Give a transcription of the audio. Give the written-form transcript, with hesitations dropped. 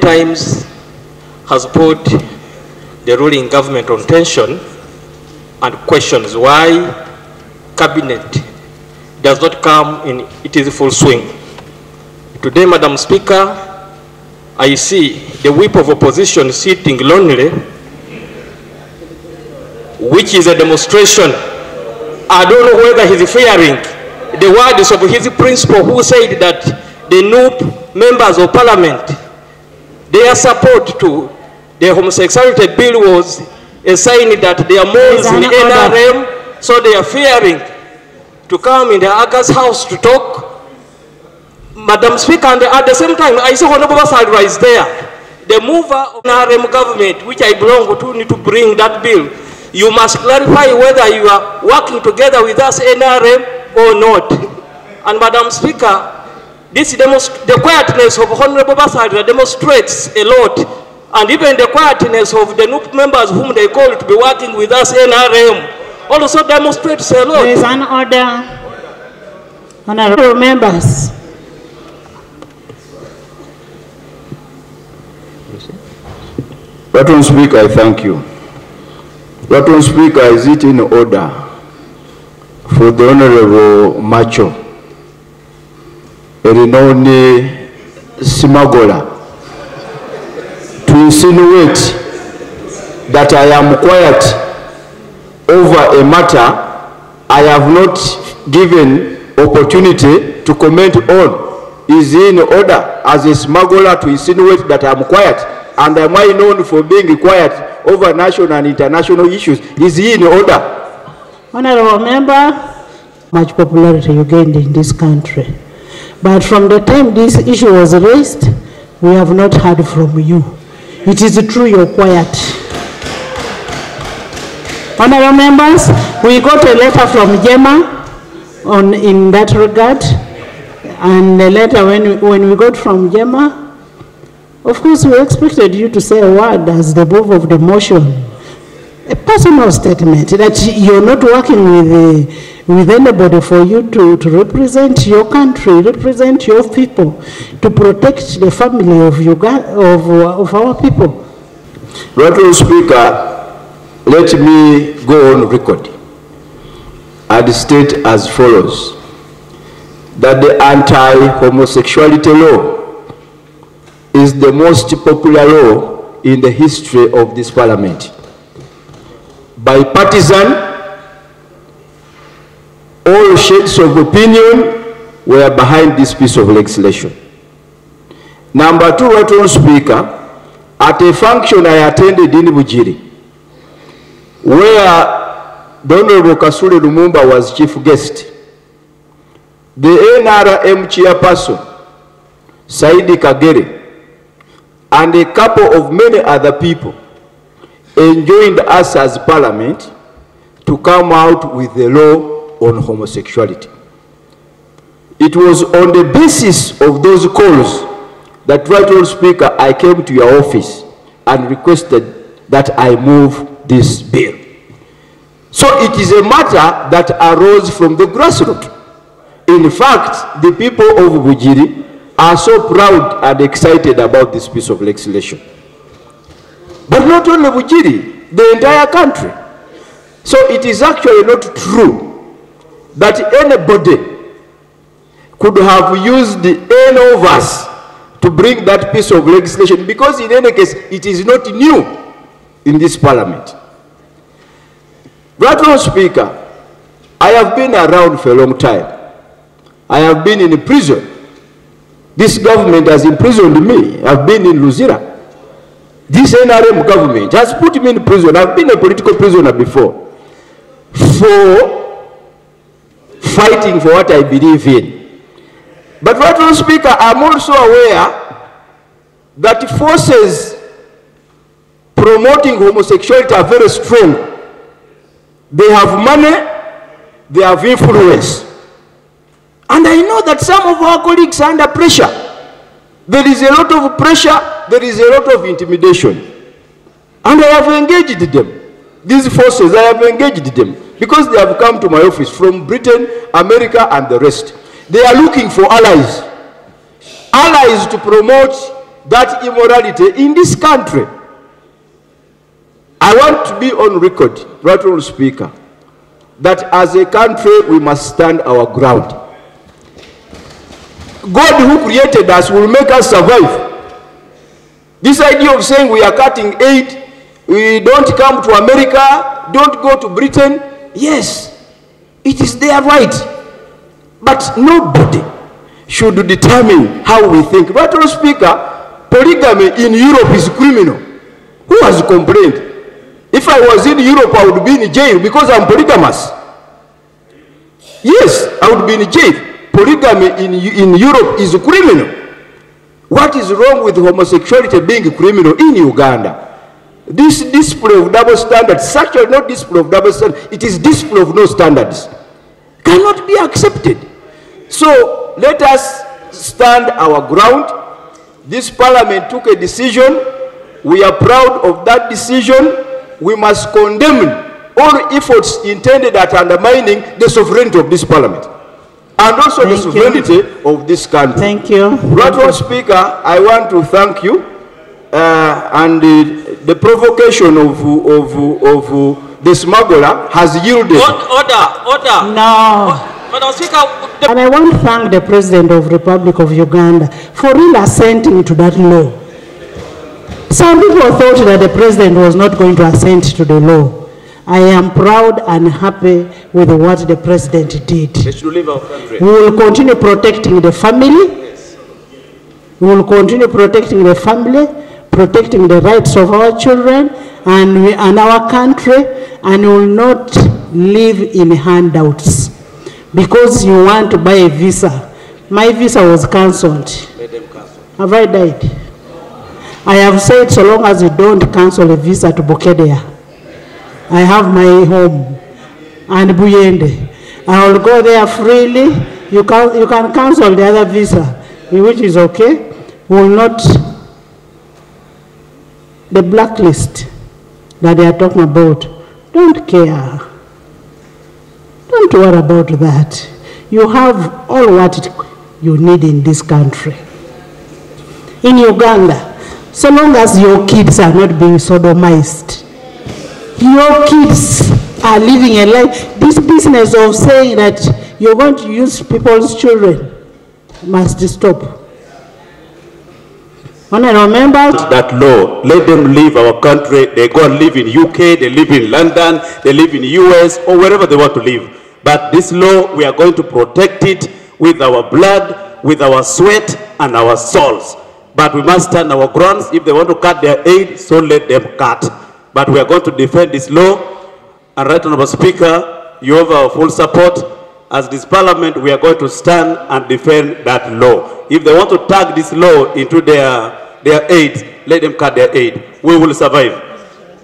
times has put the ruling government on tension and questions why cabinet does not come in its full swing. Today, Madam Speaker, I see the whip of opposition sitting lonely, which is a demonstration. I don't know whether he's fearing the words of his principal who said that the new members of parliament, their support to the homosexuality bill was a sign that they are more in NRM, so they are fearing to come in the August house to talk. Madam Speaker, and at the same time, I see Honorable Basalwa is there. The mover of the NRM government, which I belong to, need to bring that bill. You must clarify whether you are working together with us, NRM, or not. And Madam Speaker, the quietness of Honorable Basalwa demonstrates a lot. And even the quietness of the new members whom they call to be working with us, NRM, also demonstrates a lot. There is an order. Honorable members. Madam Speaker, I thank you. Madam Speaker, is it in order for the Honorable Macho, a renowned smuggler, to insinuate that I am quiet over a matter I have not given opportunity to comment on? Is it in order as a smuggler to insinuate that I am quiet? And am I known for being quiet over national and international issues? Is he in order? Honorable member, much popularity you gained in this country. But from the time this issue was raised, we have not heard from you. It is true you're quiet. Honorable members, we got a letter from Gemma in that regard. And the letter, when we got from Gemma, of course, we expected you to say a word as the move of the motion, a personal statement that you're not working with anybody for you to represent your country, represent your people, to protect the family of our people. Madam Speaker, let me go on record and state as follows, that the anti-homosexuality law is the most popular law in the history of this parliament. Bipartisan, all shades of opinion were behind this piece of legislation. Number two, Madam Speaker, at a function I attended in Bugiri, where the Honorable Kasule Lumumba was chief guest, the NRM chairperson, Saidi Kagere, and a couple of many other people enjoined us as parliament to come out with the law on homosexuality. It was on the basis of those calls that, Madam Speaker, I came to your office and requested that I move this bill. So it is a matter that arose from the grassroots. In fact, the people of Bugiri are so proud and excited about this piece of legislation. But not only Bugiri, the entire country. So it is actually not true that anybody could have used any of us to bring that piece of legislation, because in any case, it is not new in this parliament. Madam Speaker, I have been around for a long time. I have been in prison. This government has imprisoned me. I've been in Luzira. This NRM government has put me in prison. I've been a political prisoner before for fighting for what I believe in. But, Madam Speaker, I'm also aware that forces promoting homosexuality are very strong. They have money, they have influence. And I know that some of our colleagues are under pressure. There is a lot of pressure, there is a lot of intimidation. And I have engaged them. These forces, I have engaged them because they have come to my office from Britain, America, and the rest. They are looking for allies. Allies to promote that immorality in this country. I want to be on record, Honorable Speaker, that as a country we must stand our ground. God who created us will make us survive. This idea of saying we are cutting aid, we don't come to America, don't go to Britain, yes, it is their right. But nobody should determine how we think. Honorable Speaker, polygamy in Europe is criminal. Who has complained? If I was in Europe, I would be in jail because I'm polygamous. Yes, I would be in jail. Polygamy in Europe is criminal. What is wrong with homosexuality being criminal in Uganda? This display of double standards, such a not display of double standards, it is display of no standards, cannot be accepted. So let us stand our ground. This parliament took a decision. We are proud of that decision. We must condemn all efforts intended at undermining the sovereignty of this parliament and also the sovereignty of this country. Thank you. Honorable Speaker, I want to thank you and the provocation of the smuggler has yielded. Order. No. Madam Speaker, And I want to thank the President of the Republic of Uganda for really assenting to that law. Some people thought that the President was not going to assent to the law. I am proud and happy with what the President did. they should leave our country. We will continue protecting the family. We will continue protecting the family, protecting the rights of our children and our country, and will not live in handouts. Because you want to buy a visa. My visa was cancelled. Let them cancel. Have I died? I have said so long as you don't cancel a visa to Bokedea, I have my home and Buyende. I will go there freely. You can cancel the other visa, which is okay. Will not, the blacklist that they are talking about, don't care. Don't worry about that. You have all what you need in this country. In Uganda, so long as your kids are not being sodomized, your kids are living a life. This business of saying that you're going to use people's children must stop. When I remember that law, let them leave our country. They go and live in UK, they live in London, they live in US, or wherever they want to live. But this law, we are going to protect it with our blood, with our sweat, and our souls. But we must stand our grounds. If they want to cut their aid, so let them cut. But we are going to defend this law. And Right Honourable Speaker, you have our full support. As this parliament, we are going to stand and defend that law. If they want to tag this law into their aid, let them cut their aid. We will survive.